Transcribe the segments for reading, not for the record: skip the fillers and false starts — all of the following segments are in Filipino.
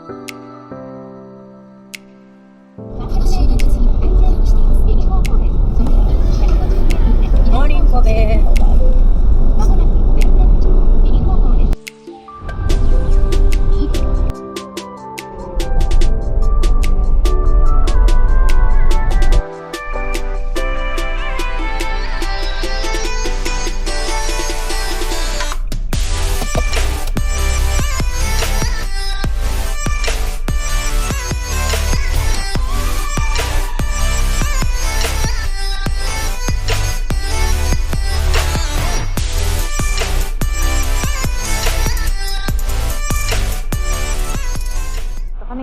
Morning, Kobe.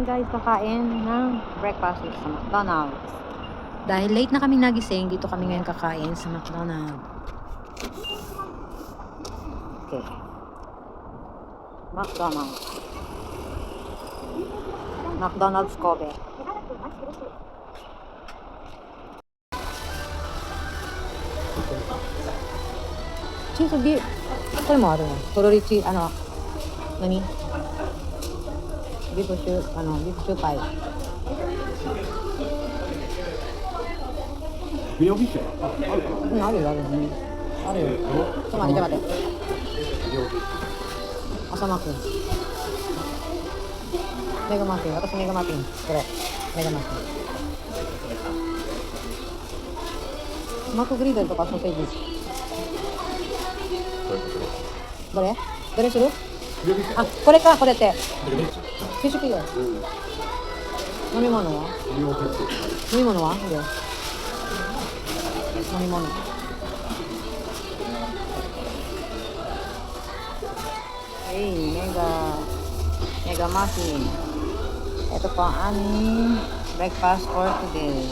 Guys, kakain ng breakfast sa McDonald's. Dahil late na kami nagising, dito kami ngayon kakain sa McDonald's. Okay. McDonald's. McDonald's Kobe. Cheese beer. これもあるの。とろりチー、何？ビーフシューパイ。ビデオフィッシュあるかな。うん、あるよ。ちょっと待って。朝マーク。メガマフィン。私メガマフィン。これ。メガマフィン。マックグリードルとかソーセージ。どれする？あ、これか、これって。フィッシュピーよ。飲み物は？飲み物は？いいよ。飲み物。メガマフィン。Ito po ang aming breakfast for today.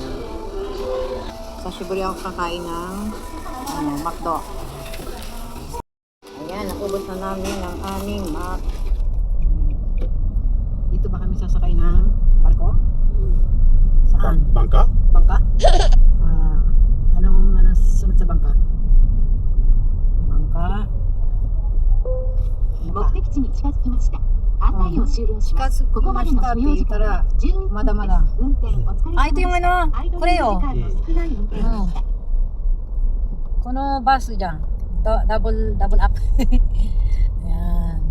Sa Shiburi ako kakain ng McDo. Ayan, nakubos na namin ang aming Mac. Dito ba kami sasakay ng barko? Saan? Bangka? Bangka? Anong sunod sa bangka? Bangka? 目的地に近づきました。案内を終了します。ここまでの所要時間は12分です。運転お疲れ様でした。 ito yungこれよ。アイドル時間の少ない運転でした。 Kuno bus dyan. Double up. Ayan.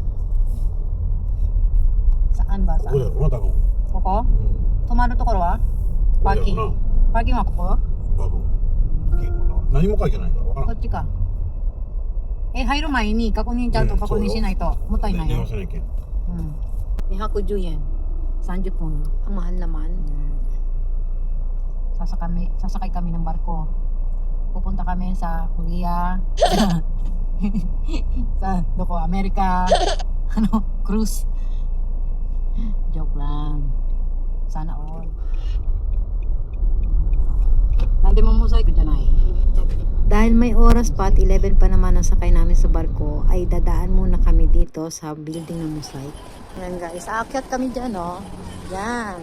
Saan ba? ここだろうな、多分。ここ？泊まるところは？パーキングはここ？多分。何も書いてないからわからん。こっちか。入る前に確認ちゃんと確認しないともったいないよ。210 yen. 30 分. Ang mahal naman. Sasakay kami ng barko. Pupunta kami sa Korea. Sa Amerika. Cruise. Joke lang. Sana all. Nandi mo mosaic dyan ay. Dahil may oras pa at 11 pa naman ang sakay namin sa barko, ay dadaan muna kami dito sa building ng Mosaic. Yan guys, aakyat kami dyan, oh. Yan.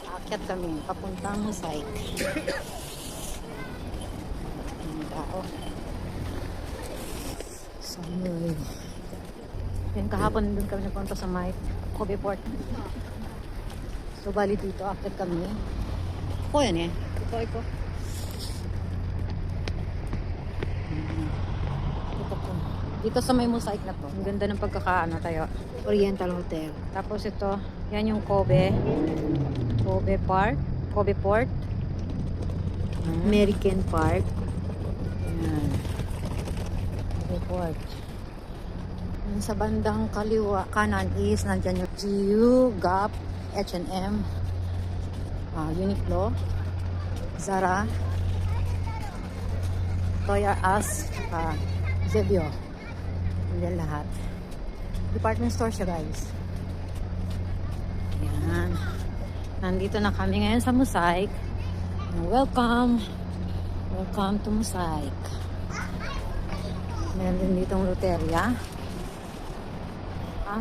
Aakyat kami, papuntang Mosaic. Yan tao. So, yan kahapon doon kami nagpunta sa Kobe Port. So, bali dito, aakyat kami. Iko yan eh. Iko. Dito sa may mosaic na to. Ang ganda ng pagkakaano tayo. Oriental Hotel. Tapos ito, yan yung Kobe Park. Kobe Port. American Park. Yan. Kobe Port. Yan sa bandang kanan is nandyan yung GU, Gap, H&M, Uniqlo, Zara, Toys R Us, Zebio. Yan lahat. Department store siya guys. Yan. Nandito na kami ngayon sa Mosaic. Welcome to Mosaic. Meron din ditong loteria.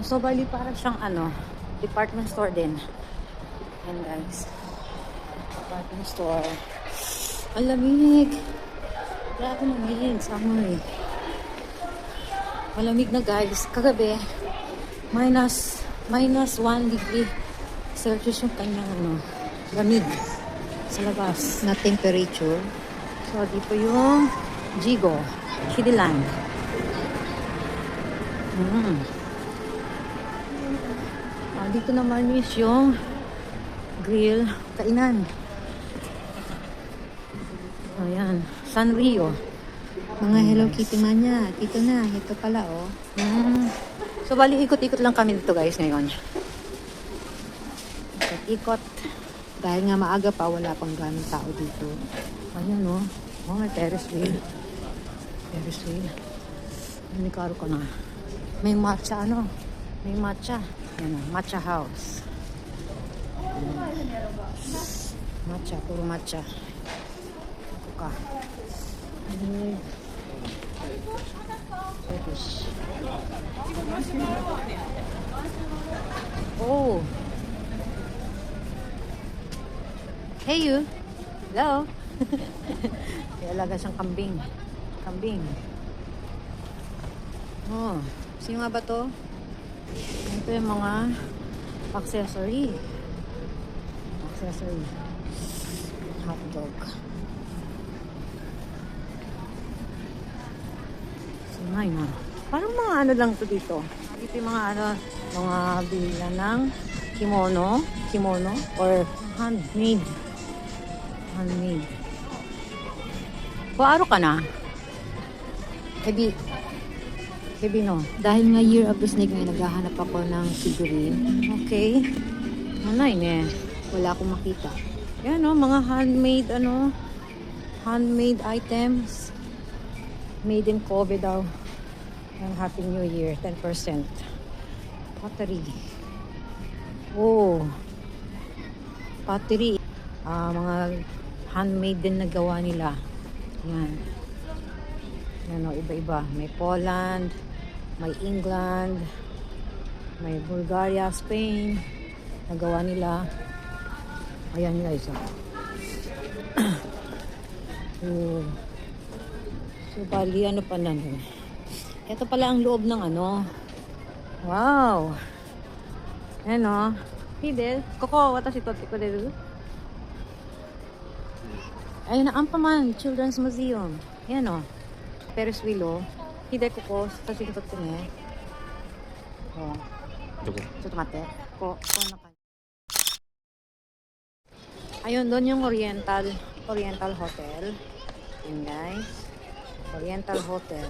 So bali parang siyang department store din. Yan guys. Department store. Ang lamig. Grabe lamig. Summer eh. Malamig na guys. Kagabi, minus minus 1 degree Celsius yung kanyang lamig sa labas na temperature. So, dito yung Jigo, Kidiland. Dito naman is yung grill kainan. Ayan, Sanrio. Mga Hello Kitty mania. Dito na, ito pala So, bali ikot-ikot lang kami dito guys ngayon. Ikot. Dahil nga maaga pa, wala pang ganong tao dito. Ayan may Ferris wheel. Ferris wheel. Nanikaro ka na. May matcha May matcha. Yan matcha house. Matcha, puro matcha. Ito ka. Turkish. Oh. Hey you. Hello. May alaga siyang kambing. Kambing. Oh. Sino nga ba to? Ito yung mga accessory. Hot dog. Sinay na. Parang mga ano lang to dito. Dito yung mga mga bilan ng kimono or handmade. Paaro ka na? Heavy no. Dahil nga Year of the Snake ngayon, naghahanap ako ng figurine. Okay. Manay ne. Wala akong makita. Yan mga handmade items. Made in Kobe daw. And Happy New Year, 10%. Pottery. Oh. Pottery. Mga handmade din na gawa nila. Yan. Iba-iba. May Poland, may England, may Bulgaria, Spain. Nagawa nila. Ayan guys. So, bali, pa na. Ito pala ang loob ng Wow! Ayan Fidel. Koko, watashi to kureru? Ayun na, Ampaman Children's Museum. Ayan Ferris wheel Hide koko, watashi to ne. Oh.ちょっと待って。こんな感じ。Ayun, doon yung Oriental Hotel. Ayan guys. Oriental Hotel.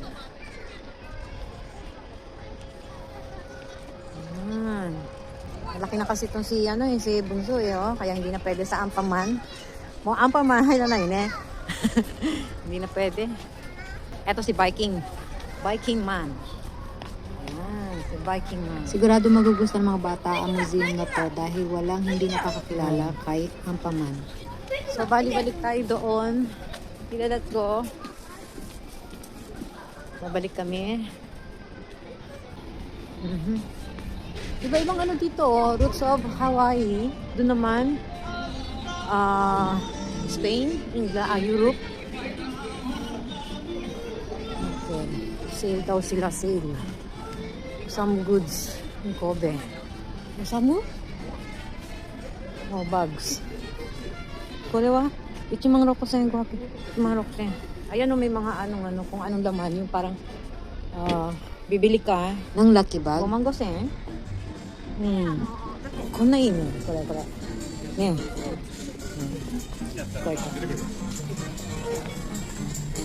Ayan. Malaki na kasi itong si Bunso kaya hindi na pwede sa Ampaman. Ampaman, hay na hindi na pwede. Eto si Viking Man. Ayan, si Viking Man. Sigurado magugustuhan ng mga bata ang museum na to dahil walang hindi nakakakilala kay Ampaman. So, balik tayo doon. Let's go. Babalik kami. Iba-ibang dito Roots of Hawaii. Doon naman Spain, England, Europe. Okay. Sale daw sila, sale. Some goods in Kobe. Samu? Bags. Korewa? Ichimang roko sa yung guwapi. Ichimang roko sa Ayan may mga kung anong laman. Yung parang bibili ka ng lucky bag. Kumanggos Kona ino. Kore.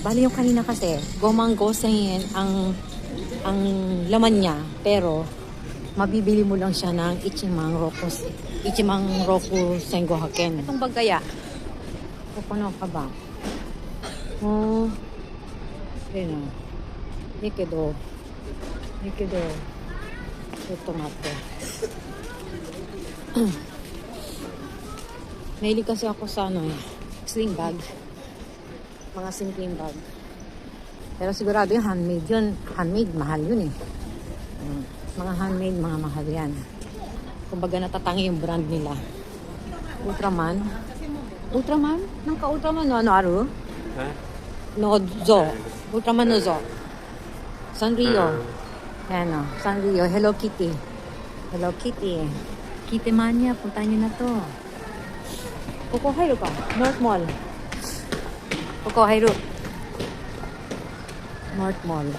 Bali yung kanina kasi, gomanggosen ang laman niya, pero mabibili mo lang siya ng Ichimang Roku Sengohaken. Itong bagaya, pupuno ka ba? Ayun Nikido. Ito mate. Mahilig kasi ako sa sling bag. Mga simpleng bag. Pero sigurado yung handmade yun. Handmade, mahal yun Mga handmade, mga mahal yan. Kumbaga natatangi yung brand nila. Ultraman? Nang ka-Ultraman ano aru? Nozo. Ultraman Nozo. Sanrio. Ayan Sanrio. Hello Kitty. Hello Kitty. Kitty Mania, puntahan nyo na to. Kokokairu ka? North Mall. Kokokairu. North Mall.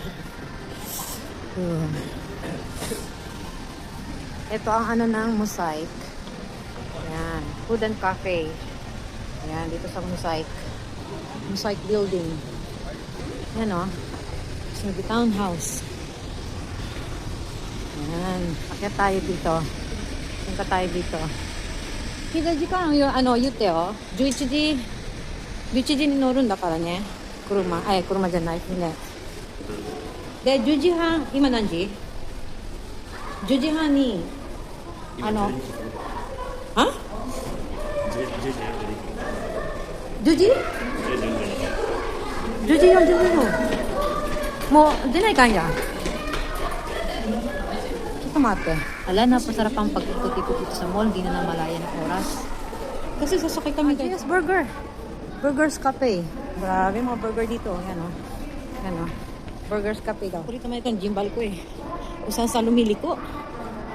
Ito ang ano ng Mosaic. Ayan. Food and Cafe. Ayan, dito sa Mosaic. Mosaic Building. Ayan o. Sa townhouse. Ayan. Akyat tayo dito. Punta tayo dito. Kita jika yute o. 11時に乗るんだからね。車じゃないね。で、10時半、今何時 ?10 時半に、10時 ?10 時40分。もう出ないかんや。ちょっと待って。Ala, napasarap ang pag-ikot-ikot dito sa mall. Hindi na namalayan ng oras. Kasi sasakay kami dito. Yes, burger. Burgers Cafe. Grabe mga burger dito. Yan o. Yan o. Burgers Cafe daw. Kurito naman itong gimbal ko eh. Kung saan sa lumili ko.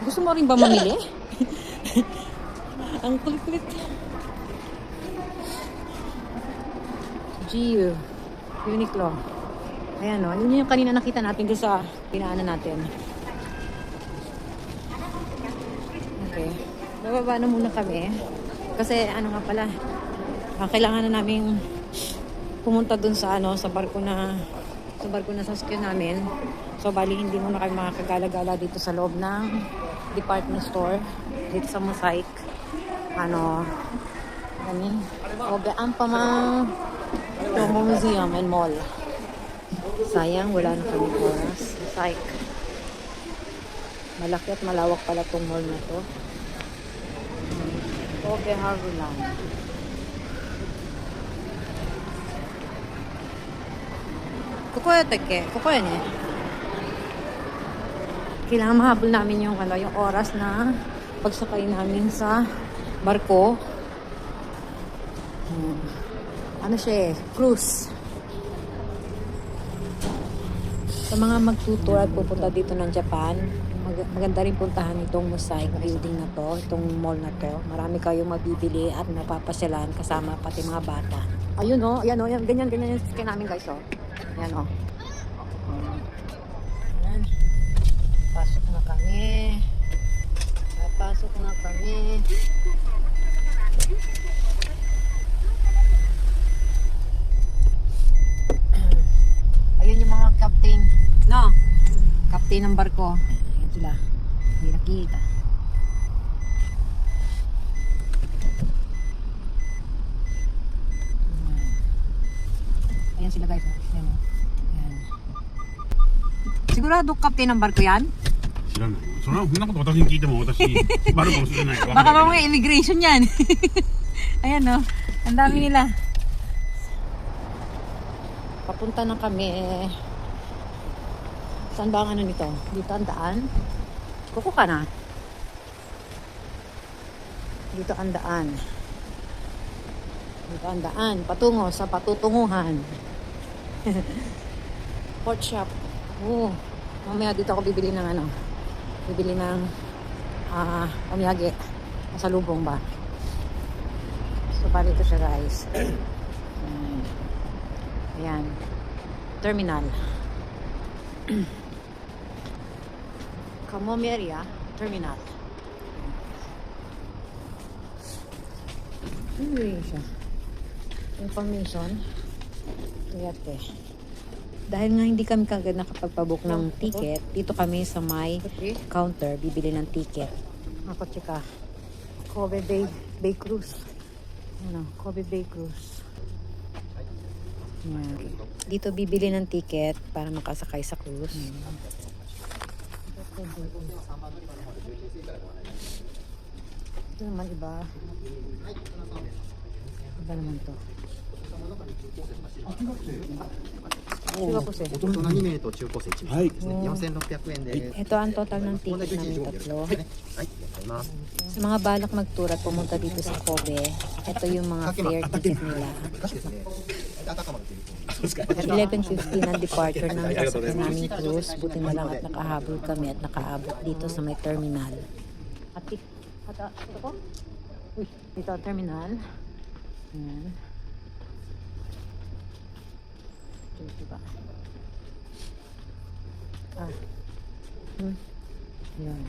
Gusto mo rin ba mamili? Ang kulit-kulit. GU. Uniqlo. Ayan o. Yun yung kanina nakita natin doon sa pinaanan natin. Okay. Bababa na muna kami. Kasi ano nga pala. Kailangan na namin pumunta doon sa sa barko na sasakyan namin. So bali hindi muna kami makakagala-gala dito sa loob ng department store dito sa Mosaic. Ogaan pa mang museum and mall. Sayang wala na kami oras. Mosaic. Malaki at malawak pala tong mall na to. Obe Harbourland. Koko yan eh. Kailangan mahabol namin yung oras na pagsakay namin sa barko. Ano siya eh, cruise. Sa mga magtutour at pupunta dito ng Japan, maganda rin puntahan itong Mosaic building na to, itong mall na to. Marami kayong mabibili at mapapasyalan kasama pati mga bata. Ayun o, ayan o, ganyan yung skin namin guys o. Ayan o. Ayan. Pasok na kami. Pasok na kami. Ayun yung mga captain. No? Captain ng barko. Ayan sila. Hindi nakita. Ayan sila guys. Ayan. Ayan. Sigurado captain ng barko yan? 知らない。そんなこと私に聞いても私、バルかもしれない。 Baka mamaya immigration yan. Ayan o. Ang dami nila. Papunta na kami. Saan ba ang ano nito? Dito ang daan? Kuko ka na. Dito ang daan. Dito ang daan. Patungo sa patutunguhan. Port shop. Oh, mamaya dito ako bibili ng bibili ng omyage. Masalubong ba? So, bali ito siya guys. Ayan. Terminal. Kamomeria Terminal. Ano yun siya? Information. Kayate. Dahil nga hindi kami kagad nakapagpabook ng ticket, dito kami sa may counter bibili ng ticket. Ako tsika. Kobe Bay Cruise. Kobe Bay Cruise. Yan. Dito bibili ng ticket para makasakay sa cruise. Ito naman iba. Iba naman to. 中学生。大人2名と中高生1名ですね。4600円です。 Ito ang total ng ticket namin tatlo. はい、ありがとうございます。 Sa mga balak mag-tour at pumunta dito sa Kobe, ito yung mga fare ticket nila. 昔ですね、あたかまのという 11:50 ng departure ng sasakyan naming cruise. Buti na lang at nakahabol kami at nakaabot dito sa may terminal. Ito ko? Uy, dito ang terminal. Ayan. Ito, diba? Ayan.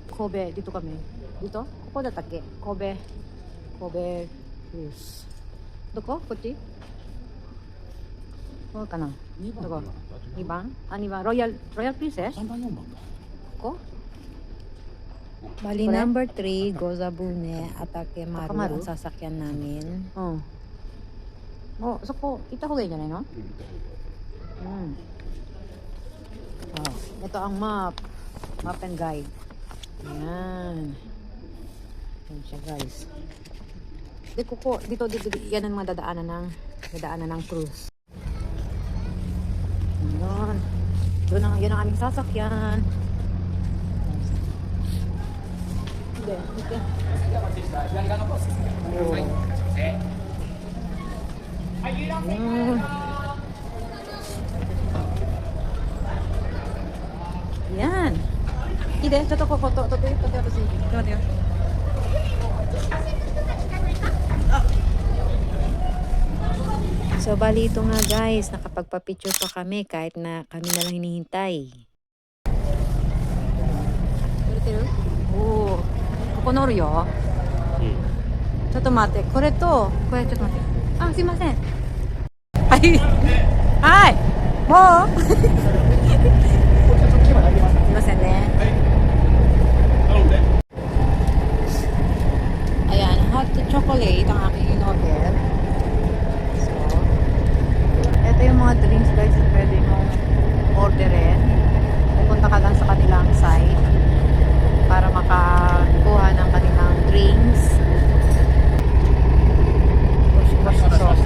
Kobe, dito kami. Dito? Koko da take. Kobe. Kobe Cruise. Doko? Kochi? Ko ka na? Doko? 2番? 2番. Royal Princess? 3番4番か Ko? Bali, Correct? number 3, Gozabune, Atake Maru, Takamaru? ang sasakyan namin. Oh. Oh, so ko, ita ho ganyan no? Oh, ito ang map. Map and guide. Ayan. Ayan siya, guys. Dito, yan ang mga dadaanan ng cruise. Ayan. Yun ang aming sasakyan. Yan. Ide, to foto. So, bali ito nga guys, nakapagpa-picture pa kami kahit na kami na lang hinihintay. Oh. ここ乗るよ。ちょっと待って、これちょっと待って。あ、すいません。はい。はい。もうすいませんね。Ayan, hot chocolate ang aking in-order. So, ito yung mga drinks guys na pwede mong orderin. Pupunta ka lang sa kanilang site para makakuha ng kanilang drinks. Push sauce.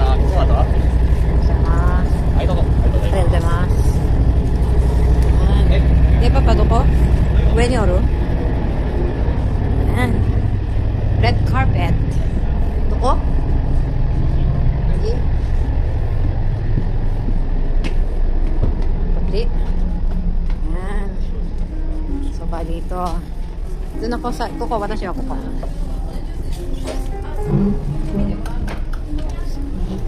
De papa, doko? Ue ni oru? Ayan. Red carpet. Doko? Lagi? Pagli. Ayan. So, bali ito. Doon ako sa, kuko, watashi wa kuko.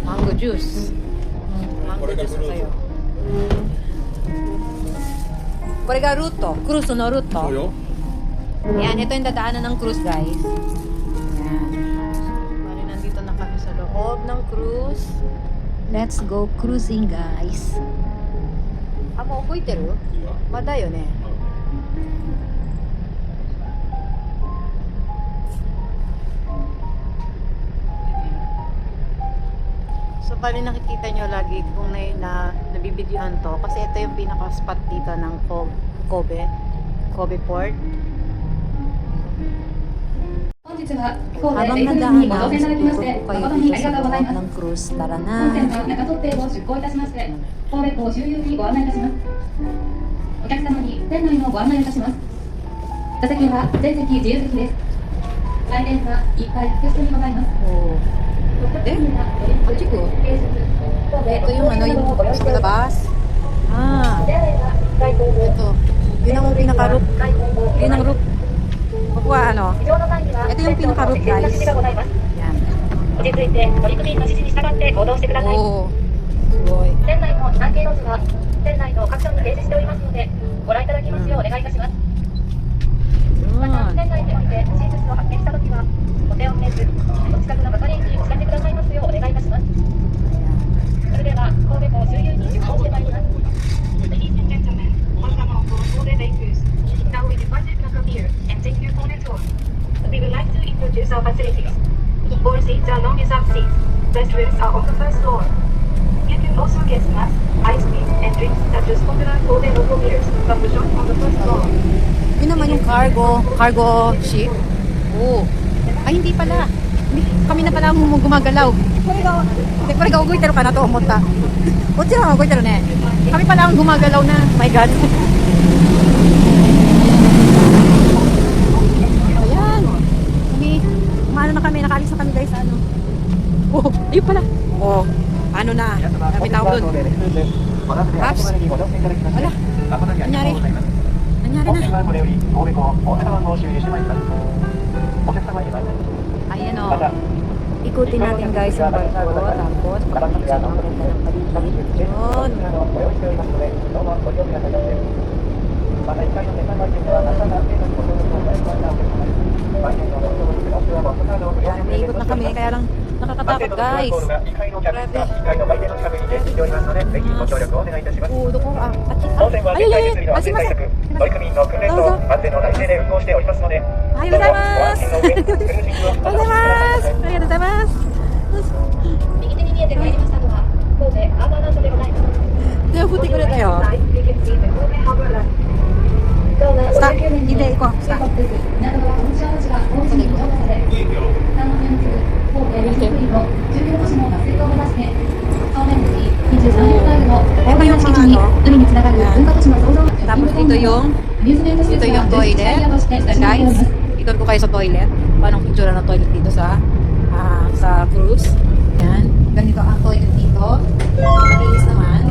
Mango juice. Mango juice sa'yo. これがルート。クルーズのルート。 そうよ Yan, ito yung dadaanan ng cruise, guys. Yan. Bali, nandito na kami sa loob ng cruise. Let's go cruising guys. Ah, mo覚えてる? いいわ Ma da yo ne. So, bali nakikita nyo lagi kung nabibidyohan to. Kasi ito yung pinaka-spot dito ng Kobe Port. 本日は神戸 Habang レイクルームにご乗船いただきまして誠にありがとうございます。 ng cruise, tara 本 na. 船は中取邸を出港いたしまして神戸港周遊にご案内いたします。お客様に店内のご案内いたします。座席は全席自由席です。来年はいっぱい客室にございます。 Oh. Eh? Achiko? Ito yung ano, yung sa labas. Ah, ito. Yun ang pinaka-roof. Yun ang roof. Kukuha ano. Ito yung pinaka-roof, guys. Yan. 落ち着いて乗組員の指示に従って行動してください。 Oh. Boy. 店内の南京ローズは店内の各所に掲示しておりますのでご覧いただきますようお願いいたします。また Yun. 店内において不審物を発見したときはお手を止めずお近くの係員にお知らせくださいますようお願いいたします。それでは神戸港周遊に出港してまいります。Ladies and gentlemen, welcome on board Kobe Bay Cruise. Now we invite you to come here and take your phone tour. We would like to introduce our facilities. All seats are non-reserved seats. Restrooms are on the first floor. You can also get snacks, ice cream, and drinks such as popular Kobe local beers from the shop on the first floor. Yun naman yung cargo ship. Oh. Ay, hindi pala. Kami na pala ang gumagalaw. Koれが動いてるかなと思った。こっちらが動いてるね。Kami pala ang gumagalaw na. My God. Ayan. Maano na kami. Nakaalis na kami guys. Ano? Oh, ayun pala. Oh, ano na. Kami tawag doon. Apps. Wala. 誠にありがとうございます。 Nangyari 本 na. 線はこれより神戸港大阪湾を修理してまいります。お客様には Ayan o. また Ikutin natin guys yung barko. Tapos, pakikita ang ganda ng paligid. Yun. ご用意しておりますので、どうぞご利用くださいませ。また1階のセンターバイクでは明日が定のご乗車をお願いしましたお客様です。売店のご乗車のはバスカードをご利用 May ikot na kami. Kaya lang nakakatakot guys. 2階のキャビンが1階の売店の近くに停止しておりますので、ぜひご協力をお願いいたします。 Oo, doko. Ah, 本線は全体設備の安全対策、乗組員の訓練と安全の体制で運行しておりますので、ありがとうございます。どうぞご安心の上、クルージングをお楽しみくださいませ。ありがとうございます。右手に見えてまいりましたのは神戸アーバーランドでございます。手を振ってくれたよ。さあ、hindi ko. 港川コンシャージが工事に乗車され、3年続く神戸20の重要都市のガスレートを目指して、正面に23ヘクタールの公園敷地に海につながる文化都市の創造 Tapos ito yung アミューズメント施設 ito が yung 充実したエリアとして toilet. 親しまれており Guys, ます。 ikot ko kayo sa toilet. Paano ang picture ng toilet dito sa cruise. Yan. Ganito ang toilet dito. Malinis naman.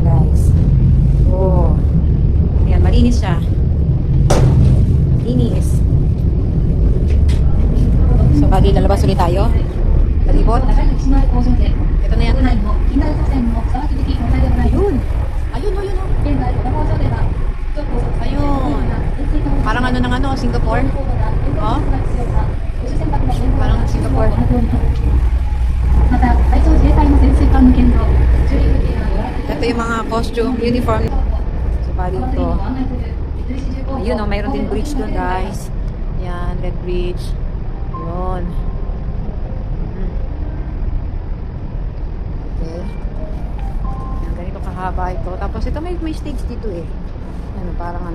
Guys. Oh. Yan, malinis siya. Malinis. So, bali lalabas ulit tayo. Palibot. 長い歴史のある工場で、 Ito na yan. 国内の近代河川の騒ぎ的問題でございます。 Ayun. Ayun, oh, yun, oh. 現在、この工場では、超高速最 Ayun. Parang ano ng ano, Singapore. Oh. Parang Singapore. また、海上自衛隊の潜水艦の建造、駐留予定がご覧いただ Ito yung mga costume, uniform. So, bali ito. Ayun, oh, mayroon din bridge doon, guys. Yan, red bridge. Yun. Okay. Yan, ganito kahaba ito. Tapos ito may stage dito eh. Ano, parang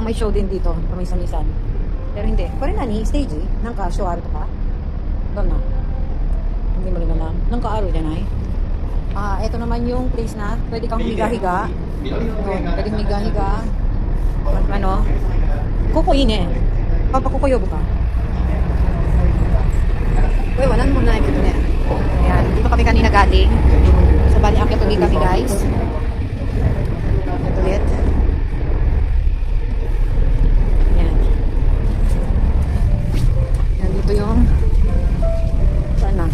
may show din dito, pamisa-misan. Pero hindi. Pero nani, stage eh. Nang ka-show aro ka? Doon na. Hindi mo rin alam. Nang ka-aro dyan ay. Ito naman yung place na pwede kang humiga-higa. Pwede humiga-higa. Ano? Kukuin eh. Papakukuyobo ka. Uy, wala naman na ito na. Ayan, dito kami kanina galing. So, bali, akit ulit kami guys. Akit ulit. Ayan. Ayan, dito yung saan na?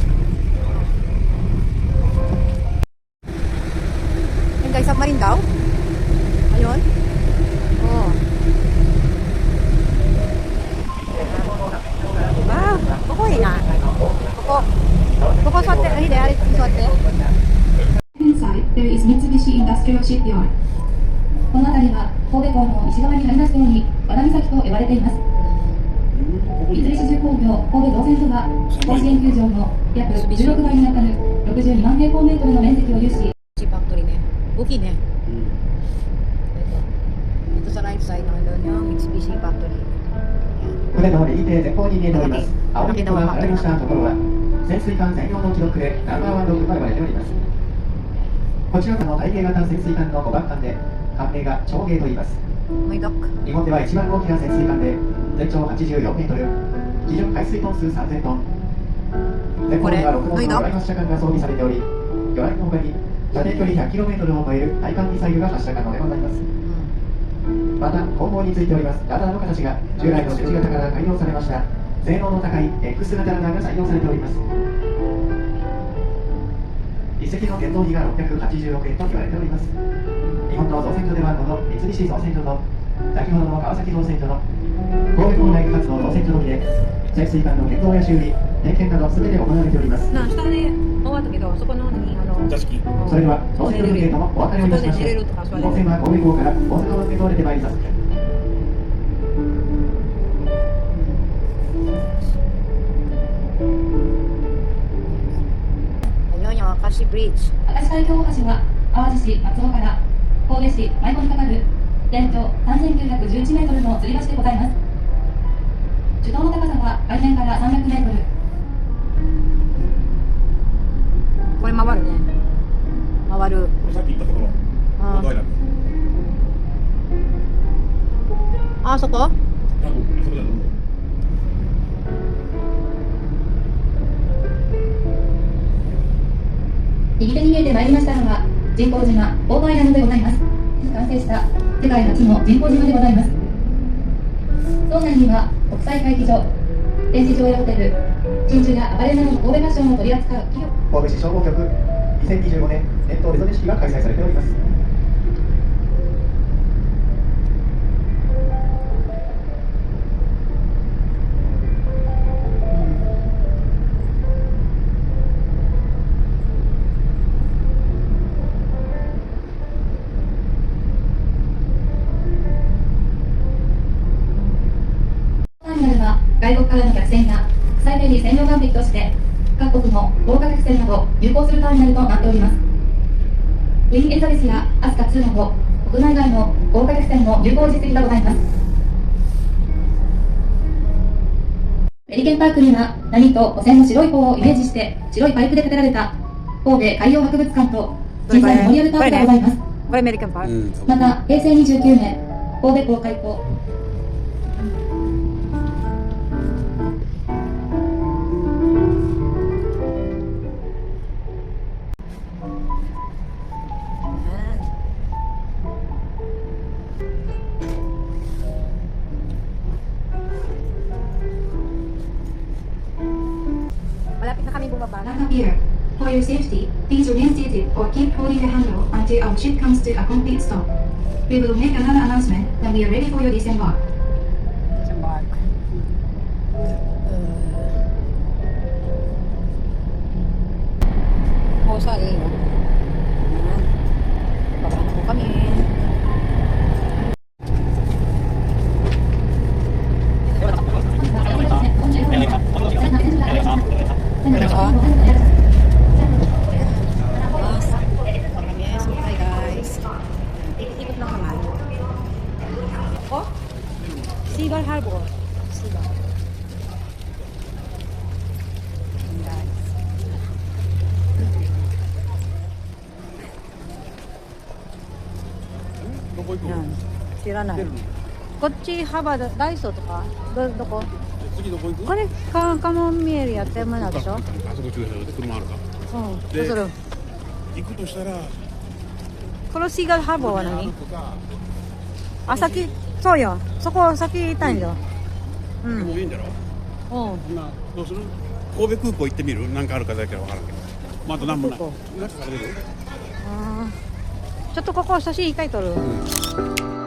Ayan guys, submarine daw. Ayun. Oh. Wow, kukuhin na. Kuko sote, hindi, arit sote. Inside, there is Mitsubishi Industrial Shipyard. この辺りは神戸港の西側にありますように和田岬と呼ばれています。三菱重工業神戸造船所は甲子園球場の約16倍にあたる62万平方メートルの面積を有し、 Si factory niya. Okay na. Ito. Ito sa right side ng doon yung Mitsubishi factory. 船の右手前方に見えております。青い糸が上がりましたところは、潜水艦専用の記録でナンバーワンログと呼ばれております。こちらの体系型潜水艦の5番艦で、艦名が長芸と言います。 May dock. 日本では一番大きな潜水艦で、全長84メートル、基準海水トン数3000トン。前方には6門の魚雷発射管が装備されており、魚雷の他に射程距離 100km を超える対艦ミサイルが発射可能でございます。また後方についておりますラダーの形が従来の十字型から改良されました性能の高い X 型ラダーが採用されております。一隻の建造費が680億円と言われております。日本の造船所ではこの三菱造船所と先ほどの川崎造船所の神戸港内部活動造船所のみで潜水艦の建造や修理点検など全て行われております。 Na,下で終わったけど、そこのano. 座敷。それでは造船所のゲートもお別れをいたしまして、本線は神戸港から大阪湾へ通れてまいります。 Ayun yung Akashi Bridge. 明石海峡大橋は淡路市松尾から神戸市舞子にかかる全長3911メートルの吊り橋でございます。主塔の高さは海面から300メートル。 これ回るね。回る。さっき言ったところ。あどうやら。あ、そこ？多分あそこだと思う。右手に見えてまいりましたのは人工島オートアイランドでございます。成した世界初の人工島でございます。島内には国際会議場、展示場やホテル、真珠やアパレルなどの神戸ファッションを取り扱う企業。神戸市消防局2025年年頭出初式が開催されております。ターミナルは外国からの客船や国際フェリー専用岸壁として各国の豪華客船など入港するターミナルとなっております。ウィン・エリザベスやアスカ2など国内外の豪華客船の入港実績がございます。メリケンパークには波と汚染の白い方をイメージして白いパイプで建てられた神戸海洋博物館と小さいメモリアルパークがございます。これアメリカンパーク。うん、多分また平成29年神戸港開港。Malapit na kami bumaba. Not here. For your safety, please remain seated or keep holding the handle until our ship comes to a complete stop. We will make another announcement when we are ready for your disembark. Disembark. Mosa eh. Ayan. Baba na po kami. Yes, okay guys. Ikot lang naman. Oh? Seagull Harbor. Seagull. Ayan, guys. どこ行くの Yan. Sira na. 出るの Kochi Habaダイソーとかどこ次どこ行くこれカモンミエルやってるものでしょあそこ駐車場で車あるかうんでそれ行くとしたらこのシーガルハーバーは何とかあ先そうよそこ先行ったんようんもういいんだろうんほんなどうする神戸空港行ってみるなんかあるかだけは分からんけどまああと何もない空港中から出るあーちょっとここ写真一回撮るうん